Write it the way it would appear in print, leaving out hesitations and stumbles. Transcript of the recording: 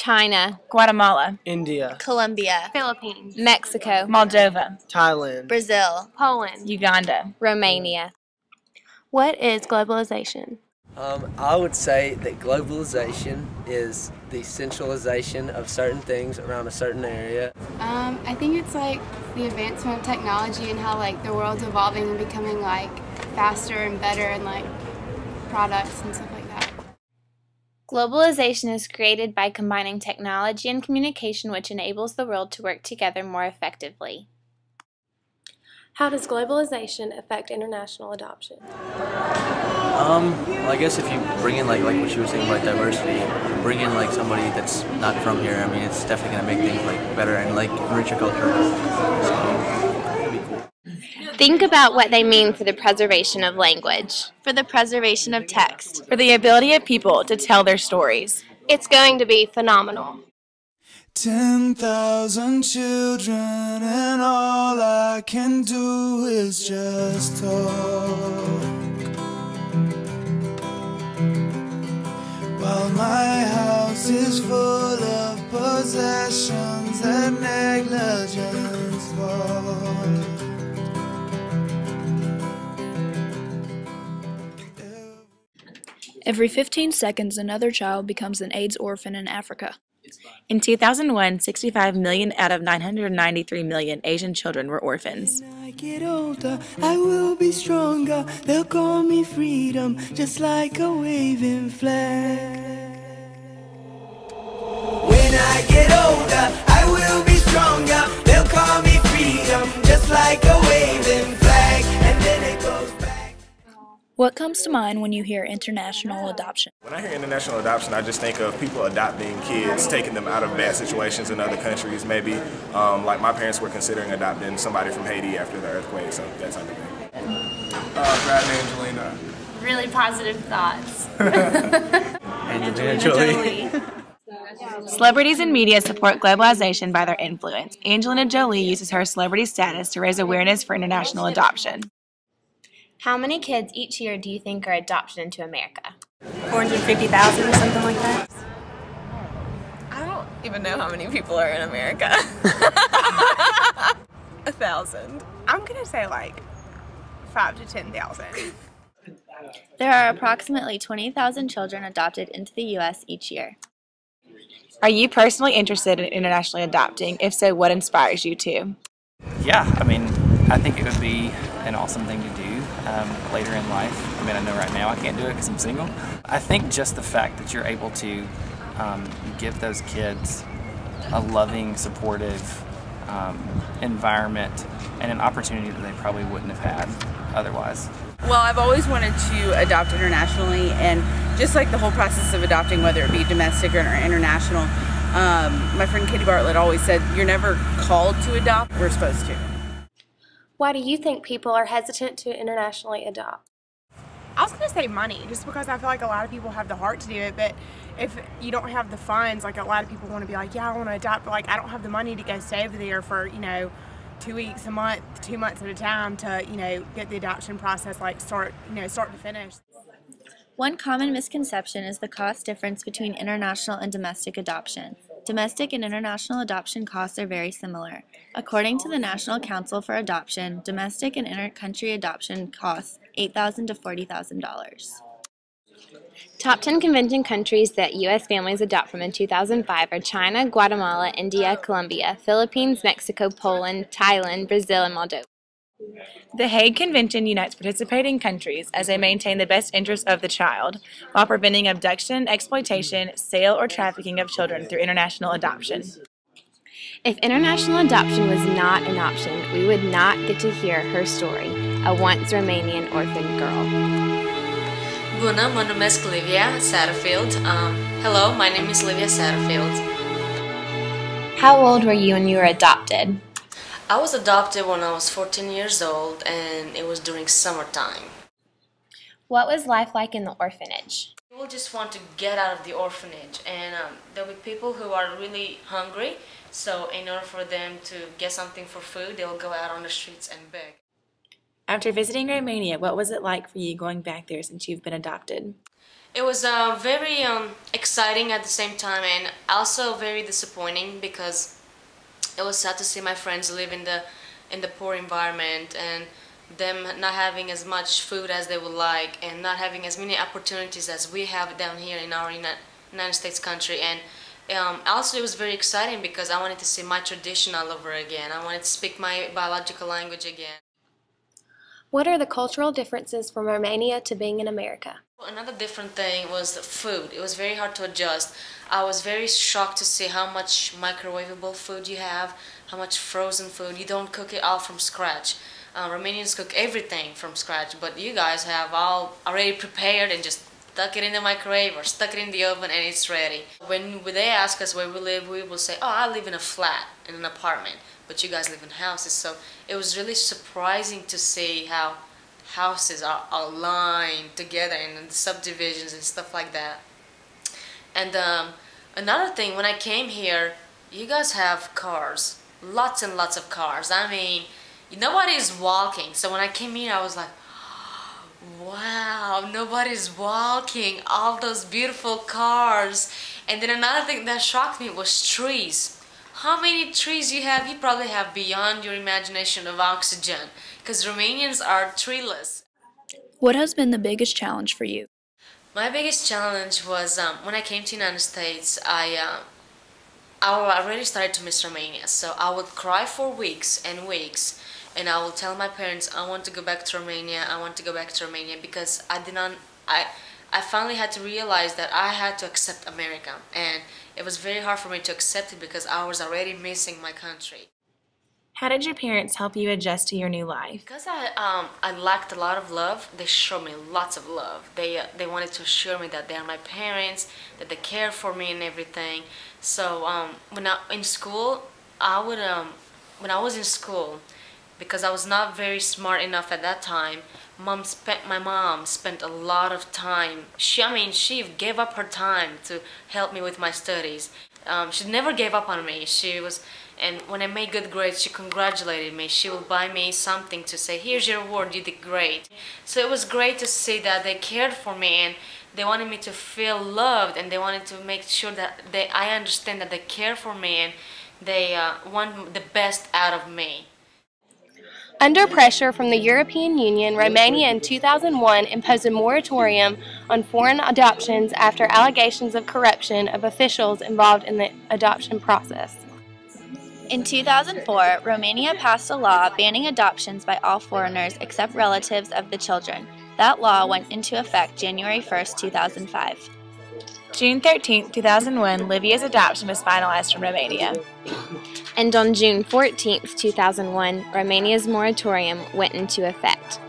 China, Guatemala, India, Colombia, Philippines, Mexico, Moldova, Thailand. Brazil, Poland, Uganda. Romania. What is globalization? I would say that globalization is the centralization of certain things around a certain area. I think it's like the advancement of technology and how like the world's evolving and becoming like faster and better and like products and stuff like that. Globalization is created by combining technology and communication, which enables the world to work together more effectively. How does globalization affect international adoption? Well, I guess if you bring in like what you were saying about diversity, bring in like somebody that's not from here. I mean, it's definitely gonna make things like better and like enrich your culture. So it'll be cool. Think about what they mean for the preservation of language, for the preservation of text, For the ability of people to tell their stories. It's going to be phenomenal. 10,000 children and all I can do is just talk, while my house is full of possessions that negligence bought. Every 15 seconds, another child becomes an AIDS orphan in Africa. In 2001, 65 million out of 993 million Asian children were orphans. When I get older, I will be stronger. They'll call me freedom, just like a waving flag. When I get older, I will be stronger. They'll call me freedom, just like a waving flag. And then it goes back. What comes to mind when you hear international adoption? When I hear international adoption, I just think of people adopting kids, taking them out of bad situations in other countries. Maybe like my parents were considering adopting somebody from Haiti after the earthquake, so that type of thing. Brad and Angelina. really positive thoughts. Angelina Jolie. Celebrities and media support globalization by their influence. Angelina Jolie uses her celebrity status to raise awareness for international adoption. How many kids each year do you think are adopted into America? 450,000 or something like that. I don't even know how many people are in America. 1,000. I'm gonna say like 5,000 to 10,000. There are approximately 20,000 children adopted into the U.S. each year. Are you personally interested in internationally adopting? If so, what inspires you to? Yeah, I mean, I think it would be an awesome thing to do later in life. I mean, I know right now I can't do it because I'm single. I think just the fact that you're able to give those kids a loving, supportive environment and an opportunity that they probably wouldn't have had otherwise. Well, I've always wanted to adopt internationally, and just like the whole process of adopting, whether it be domestic or international, my friend Katie Bartlett always said, you're never called to adopt, we're supposed to. Why do you think people are hesitant to internationally adopt? I was going to say money, just because I feel like a lot of people have the heart to do it, but if you don't have the funds, like a lot of people want to be like, yeah, I want to adopt, but like I don't have the money to go stay over there for, 2 weeks, a month, 2 months at a time to, get the adoption process like start to finish. One common misconception is the cost difference between international and domestic adoption. Domestic and international adoption costs are very similar. According to the National Council for Adoption, domestic and inter-country adoption costs $8,000 to $40,000. Top 10 convention countries that U.S. families adopt from in 2005 are China, Guatemala, India, Colombia, Philippines, Mexico, Poland, Thailand, Brazil, and Moldova. The Hague Convention unites participating countries as they maintain the best interests of the child while preventing abduction, exploitation, sale, or trafficking of children through international adoption. If international adoption was not an option, we would not get to hear her story, a once Romanian orphan girl. Bună, mă numesc Livia Satterfield. Hello, my name is Livia Satterfield. How old were you when you were adopted? I was adopted when I was 14 years old, and it was during summertime. What was life like in the orphanage? People just want to get out of the orphanage, and there'll be people who are really hungry, so in order for them to get something for food, they'll go out on the streets and beg. After visiting Romania, what was it like for you going back there since you've been adopted? It was very exciting at the same time, and also very disappointing because it was sad to see my friends live in the poor environment and them not having as much food as they would like and not having as many opportunities as we have down here in our United States country. And also it was very exciting because I wanted to see my tradition all over again. I wanted to speak my biological language again. What are the cultural differences from Romania to being in America? Another different thing was the food. It was very hard to adjust. I was very shocked to see how much microwavable food you have, how much frozen food. You don't cook it all from scratch. Romanians cook everything from scratch, but you guys have all already prepared and just stuck it in the microwave or stuck it in the oven and it's ready. When they ask us where we live, we will say, oh, I live in a flat, in an apartment, but you guys live in houses. So it was really surprising to see how houses are aligned together in the subdivisions and stuff like that. And another thing, when I came here, you guys have cars, lots and lots of cars. I mean, nobody's walking. So when I came here, I was like, wow, nobody's walking, all those beautiful cars. And then another thing that shocked me was trees. How many trees you have? You probably have beyond your imagination of oxygen, because Romanians are treeless. What has been the biggest challenge for you? My biggest challenge was when I came to the United States, I already started to miss Romania. So I would cry for weeks and weeks, and I would tell my parents, I want to go back to Romania, I want to go back to Romania, because I finally had to realize that I had to accept America, and it was very hard for me to accept it because I was already missing my country. How did your parents help you adjust to your new life? Because I lacked a lot of love, they showed me lots of love. They wanted to assure me that they are my parents, that they care for me and everything. So when I was in school, because I was not very smart enough at that time, my mom spent a lot of time. She gave up her time to help me with my studies. She never gave up on me. And when I made good grades, she congratulated me. She would buy me something to say, here's your award, you did great. So it was great to see that they cared for me and they wanted me to feel loved, and they wanted to make sure that I understand that they care for me and they want the best out of me. Under pressure from the European Union, Romania in 2001 imposed a moratorium on foreign adoptions after allegations of corruption of officials involved in the adoption process. In 2004, Romania passed a law banning adoptions by all foreigners except relatives of the children. That law went into effect January 1, 2005. June 13, 2001, Livia's adoption was finalized from Romania. And on June 14, 2001, Romania's moratorium went into effect.